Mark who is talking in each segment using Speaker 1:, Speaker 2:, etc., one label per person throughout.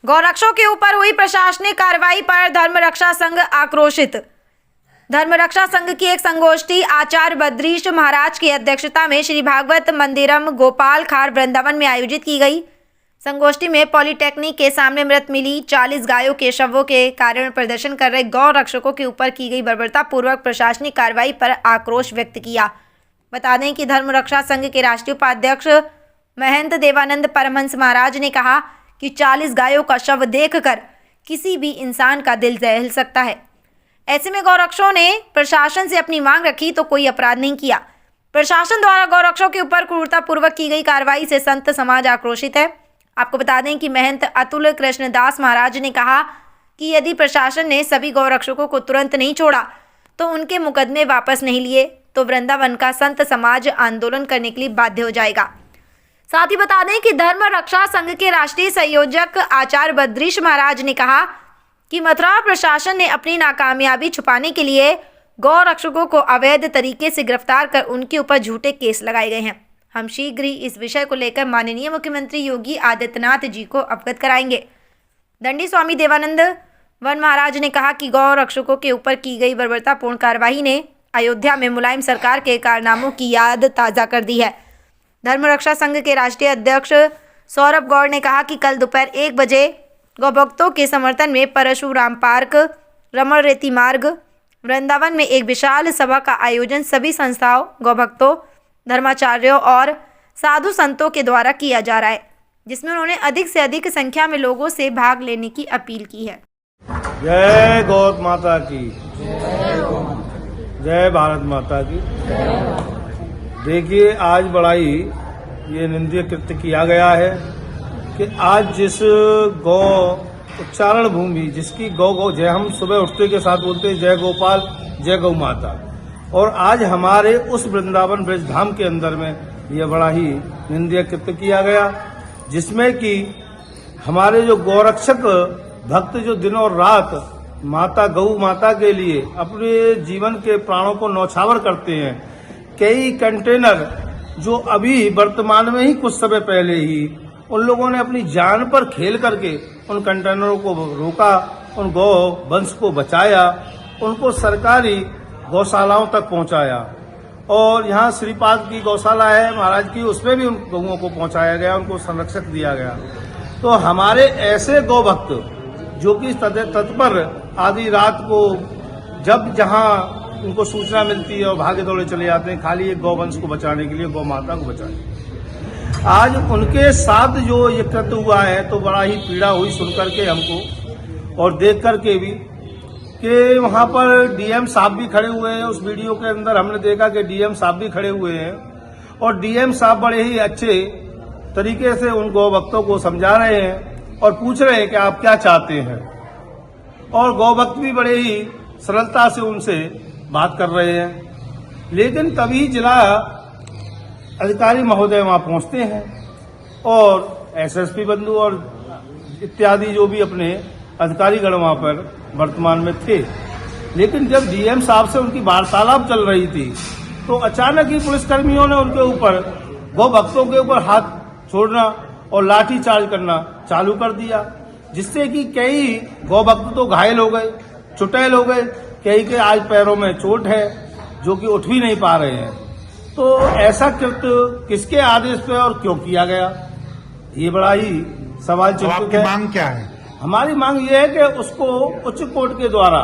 Speaker 1: गौरक्षों के ऊपर हुई प्रशासनिक कार्रवाई पर धर्मरक्षा संघ आक्रोशित। धर्मरक्षा संघ की एक संगोष्ठी आचार्य बद्रीश महाराज की अध्यक्षता में श्री भागवत मंदिरम गोपाल खार वृंदावन में आयोजित की गई। संगोष्ठी में पॉलिटेक्निक के सामने मृत मिली 40 गायों के शवों के कारण प्रदर्शन कर रहे गौ रक्षकों के ऊपर की गई बर्बरतापूर्वक प्रशासनिक कार्रवाई पर आक्रोश व्यक्त किया। बता दें कि धर्मरक्षा संघ के राष्ट्रीय उपाध्यक्ष महंत देवानंद परमहंस महाराज ने कहा कि 40 गायों का शव देखकर किसी भी इंसान का दिल दहल सकता है। ऐसे में गौरक्षकों ने प्रशासन से अपनी मांग रखी तो कोई अपराध नहीं किया। प्रशासन द्वारा गौरक्षकों के ऊपर क्रूरतापूर्वक की गई कार्रवाई से संत समाज आक्रोशित है। आपको बता दें कि महंत अतुल कृष्णदास महाराज ने कहा कि यदि प्रशासन ने सभी गौरक्षकों को तुरंत नहीं छोड़ा तो उनके मुकदमे वापस नहीं लिए तो वृंदावन का संत समाज आंदोलन करने के लिए बाध्य हो जाएगा। साथ ही बता दें कि धर्म रक्षा संघ के राष्ट्रीय संयोजक आचार्य बद्रीश महाराज ने कहा कि मथुरा प्रशासन ने अपनी नाकामयाबी छुपाने के लिए गौ रक्षकों को अवैध तरीके से गिरफ्तार कर उनके ऊपर झूठे केस लगाए गए हैं। हम शीघ्र ही इस विषय को लेकर माननीय मुख्यमंत्री योगी आदित्यनाथ जी को अवगत कराएंगे। दंडी स्वामी देवानंद वन महाराज ने कहा कि गौ रक्षकों के ऊपर की गई बर्बरतापूर्ण कार्रवाई ने अयोध्या में मुलायम सरकार के कारनामों की याद ताज़ा कर दी है। धर्मरक्षा संघ के राष्ट्रीय अध्यक्ष सौरभ गौड़ ने कहा कि कल दोपहर 1 बजे गौभक्तों के समर्थन में परशुराम पार्क, रमण रेती मार्ग, वृंदावन में एक विशाल सभा का आयोजन सभी संस्थाओं, गौभक्तों, धर्माचार्यों और साधु संतों के द्वारा किया जा रहा है, जिसमें उन्होंने अधिक से अधिक संख्या में लोगों से भाग लेने की अपील की है।
Speaker 2: जय गौ माता की, जय भारत माता की। देखिए, आज बड़ा ही ये निंदनीय कृत्य किया गया है कि आज जिस गौ उच्चारण भूमि जिसकी गौ जय, हम सुबह उठते के साथ बोलते हैं जय गोपाल जय गौ माता, और आज हमारे उस वृंदावन ब्रज धाम के अंदर में यह बड़ा ही निंदनीय कृत्य किया गया, जिसमें कि हमारे जो गौरक्षक भक्त जो दिन और रात माता गौ माता के लिए अपने जीवन के प्राणों को न्यौछावर करते हैं। कई कंटेनर जो अभी वर्तमान में ही कुछ समय पहले ही उन लोगों ने अपनी जान पर खेल करके उन कंटेनरों को रोका, उन गौ वंश को बचाया, उनको सरकारी गौशालाओं तक पहुंचाया, और यहाँ श्रीपाद की गौशाला है महाराज की, उसमें भी उन गौओं को पहुंचाया गया, उनको संरक्षक दिया गया। तो हमारे ऐसे गौ भक्त जो कि तत्पर आधी रात को जब जहाँ उनको सूचना मिलती है और भागे दौड़े चले जाते हैं खाली एक गौवंश को बचाने के लिए, गौ माता को बचाने। आज उनके साथ जो ये कृत्य हुआ है तो बड़ा ही पीड़ा हुई सुन करके हमको, और देख करके भी कि वहाँ पर डीएम साहब भी खड़े हुए हैं। उस वीडियो के अंदर हमने देखा कि डीएम साहब भी खड़े हुए हैं, और डीएम साहब बड़े ही अच्छे तरीके से उन गौ भक्तों को समझा रहे हैं और पूछ रहे हैं कि आप क्या चाहते हैं, और गौ भक्त भी बड़े ही सरलता से उनसे बात कर रहे हैं। लेकिन तभी जिला अधिकारी महोदय वहां पहुंचते हैं और एसएसपी बंधु और इत्यादि जो भी अपने अधिकारीगण वहां पर वर्तमान में थे। लेकिन जब डीएम साहब से उनकी वार्तालाप चल रही थी तो अचानक ही पुलिसकर्मियों ने उनके ऊपर गौ भक्तों के ऊपर हाथ छोड़ना और लाठी चार्ज करना चालू कर दिया, जिससे कि कई गौ भक्त तो घायल हो गए, चुटैल हो गए, कई के आज पैरों में चोट है जो कि उठ भी नहीं पा रहे हैं। तो ऐसा कृत्य किसके आदेश पे और क्यों किया गया, ये बड़ा ही सवाल चिन्हित है।
Speaker 3: मांग क्या है?
Speaker 2: हमारी मांग ये है कि उसको उच्च कोर्ट के द्वारा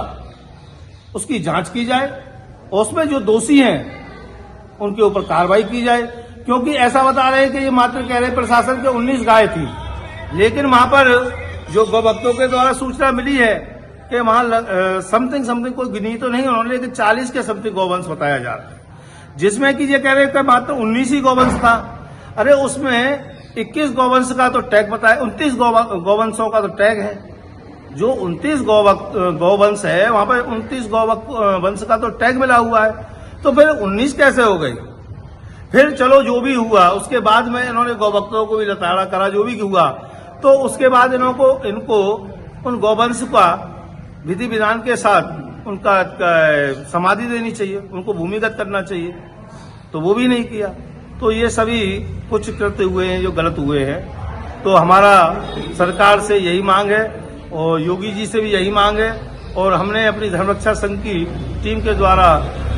Speaker 2: उसकी जांच की जाए, और उसमें जो दोषी हैं उनके ऊपर कार्रवाई की जाए। क्योंकि ऐसा बता रहे हैं कि ये मात्र कह रहे प्रशासन के 19 गाय थी, लेकिन वहां पर जो गौ भक्तों के द्वारा सूचना मिली है कि वहां समथिंग कोई गिनी तो नहीं उन्होंने, लेकिन 40 के समथिंग गौवंश बताया जा रहा है, जिसमें कि ये कह रहे हैं मात्र 19 ही गौवंश था। अरे उसमें 21 गौवंश का तो टैग बताया, 29 गौवंशों का तो टैग है। जो 29 गौवंश है वहां पर 29 गौवंश का तो टैग मिला हुआ है, तो फिर 19 कैसे हो गई? फिर चलो जो भी हुआ उसके बाद में इन्होंने गौभक्तों को भी लताड़ा करा, जो भी हुआ, तो उसके बाद इनको उन गौवंश का विधि विधान के साथ उनका समाधि देनी चाहिए, उनको भूमिगत करना चाहिए, तो वो भी नहीं किया। तो ये सभी कुछ कृत्य हुए हैं जो गलत हुए हैं। तो हमारा सरकार से यही मांग है और योगी जी से भी यही मांग है और हमने अपनी धर्मरक्षा संघ की टीम के द्वारा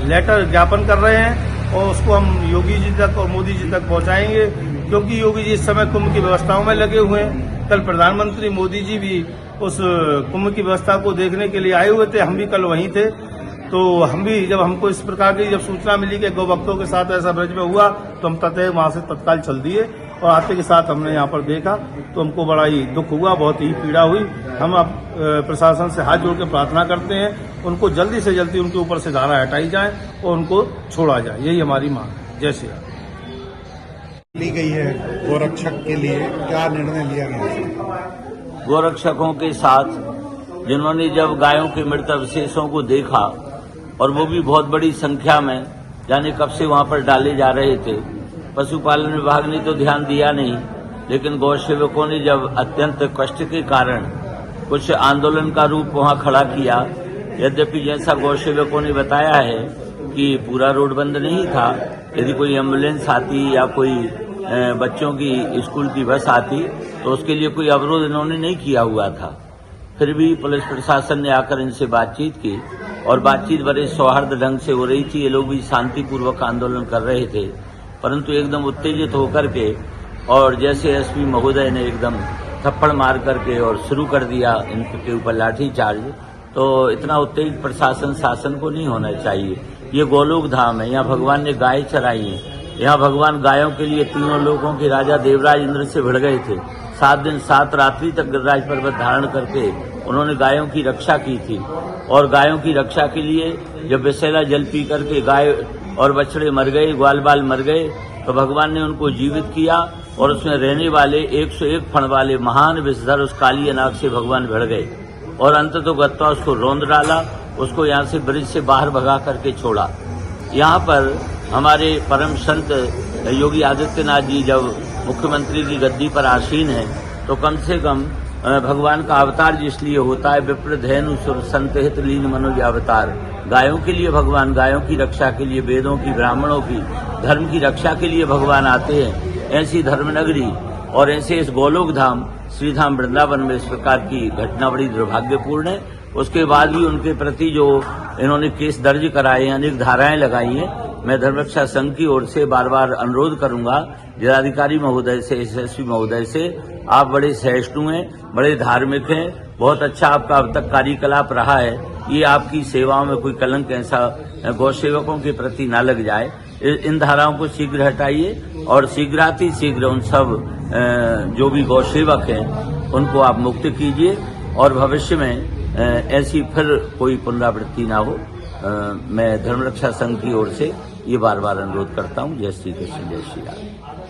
Speaker 2: लेटर ज्ञापन कर रहे हैं और उसको हम योगी जी तक और मोदी जी तक पहुंचाएंगे, क्योंकि योगी जी इस समय कुंभ की व्यवस्थाओं में लगे हुए हैं। कल प्रधानमंत्री मोदी जी भी उस कुंभ की व्यवस्था को देखने के लिए आए हुए थे, हम भी कल वहीं थे। तो हम भी जब हमको इस प्रकार की जब सूचना मिली कि गौ भक्तों के साथ ऐसा ब्रज में हुआ तो हम वहां से तत्काल चल दिए और आते के साथ हमने यहाँ पर देखा तो हमको बड़ा ही दुख हुआ, बहुत ही पीड़ा हुई। हम अब प्रशासन से हाथ जोड़ के प्रार्थना करते हैं उनको जल्दी से जल्दी उनके ऊपर से धारा हटाई जाए और उनको छोड़ा जाए, यही हमारी मांग है। जय श्री राम।
Speaker 3: ली गई है गोरक्षक के लिए, क्या निर्णय लिया गया?
Speaker 4: गोरक्षकों के साथ जिन्होंने जब गायों के मृत अवशेषों को देखा और वो भी बहुत बड़ी संख्या में, यानी कब से वहां पर डाले जा रहे थे, पशुपालन विभाग ने तो ध्यान दिया नहीं, लेकिन गौ सेवकों ने जब अत्यंत कष्ट के कारण कुछ आंदोलन का रूप वहां खड़ा किया। यद्यपि जैसा गौ सेवकों ने बताया है कि पूरा रोड बंद नहीं था, यदि कोई एम्बुलेंस आती या कोई बच्चों की स्कूल की बस आती तो उसके लिए कोई अवरोध इन्होंने नहीं किया हुआ था। फिर भी पुलिस प्रशासन ने आकर इनसे बातचीत की और बातचीत बड़े सौहार्द ढंग से हो रही थी। ये लोग भी शांतिपूर्वक आंदोलन कर रहे थे, परंतु एकदम उत्तेजित होकर के और जैसे एसपी महोदय ने एकदम थप्पड़ मार करके और शुरू कर दिया इनके ऊपर लाठी चार्ज, तो इतना उत्तेजित प्रशासन शासन को नहीं होना चाहिए। ये गोलोक धाम है, यहाँ भगवान ने गाय चराई है, यहाँ भगवान गायों के लिए तीनों लोगों के राजा देवराज इंद्र से भिड़ गए थे। 7 दिन 7 रात्रि तक गिरिराज पर्वत धारण करके उन्होंने गायों की रक्षा की थी और गायों की रक्षा के लिए जब विषैला जल पी करके गाय और बछड़े मर गए, ग्वाल बाल मर गए, तो भगवान ने उनको जीवित किया और उसमें रहने वाले 101 फण वाले महान विषधर उस काली अनाग से भगवान भिड़ गए और अंततोगत्वा उसको रौंद डाला, उसको यहाँ से ब्रिज से बाहर भगा करके छोड़ा। यहाँ पर हमारे परम संत योगी आदित्यनाथ जी जब मुख्यमंत्री की गद्दी पर आसीन है तो कम से कम भगवान का अवतार इसलिए होता है, विप्र धैनु सुर संत हित लीन मनोज अवतार। गायों के लिए भगवान, गायों की रक्षा के लिए, वेदों की, ब्राह्मणों की, धर्म की रक्षा के लिए भगवान आते हैं। ऐसी धर्मनगरी और ऐसे इस गोलोक धाम श्रीधाम वृंदावन में इस प्रकार की घटना बड़ी दुर्भाग्यपूर्ण है। उसके बाद भी उनके प्रति जो इन्होंने केस दर्ज कराए हैं, अनेक धाराएं लगाई हैं, मैं धर्मरक्षा संघ की ओर से बार बार अनुरोध करूंगा जिलाधिकारी महोदय से, एसएसपी महोदय से, आप बड़े सहिष्णु हैं, बड़े धार्मिक हैं, बहुत अच्छा आपका अब तक कार्यकलाप रहा है, ये आपकी सेवाओं में कोई कलंक ऐसा गौ सेवकों के प्रति न लग जाए। इन धाराओं को शीघ्र हटाइए और शीघ्र उन सब जो भी गौ सेवक हैं उनको आप मुक्त कीजिए और भविष्य में ऐसी फिर कोई पुनरावृत्ति ना हो। मैं धर्मरक्षा संघ की ओर से ये बार बार अनुरोध करता हूँ। जय श्री कृष्ण, जय श्री राम।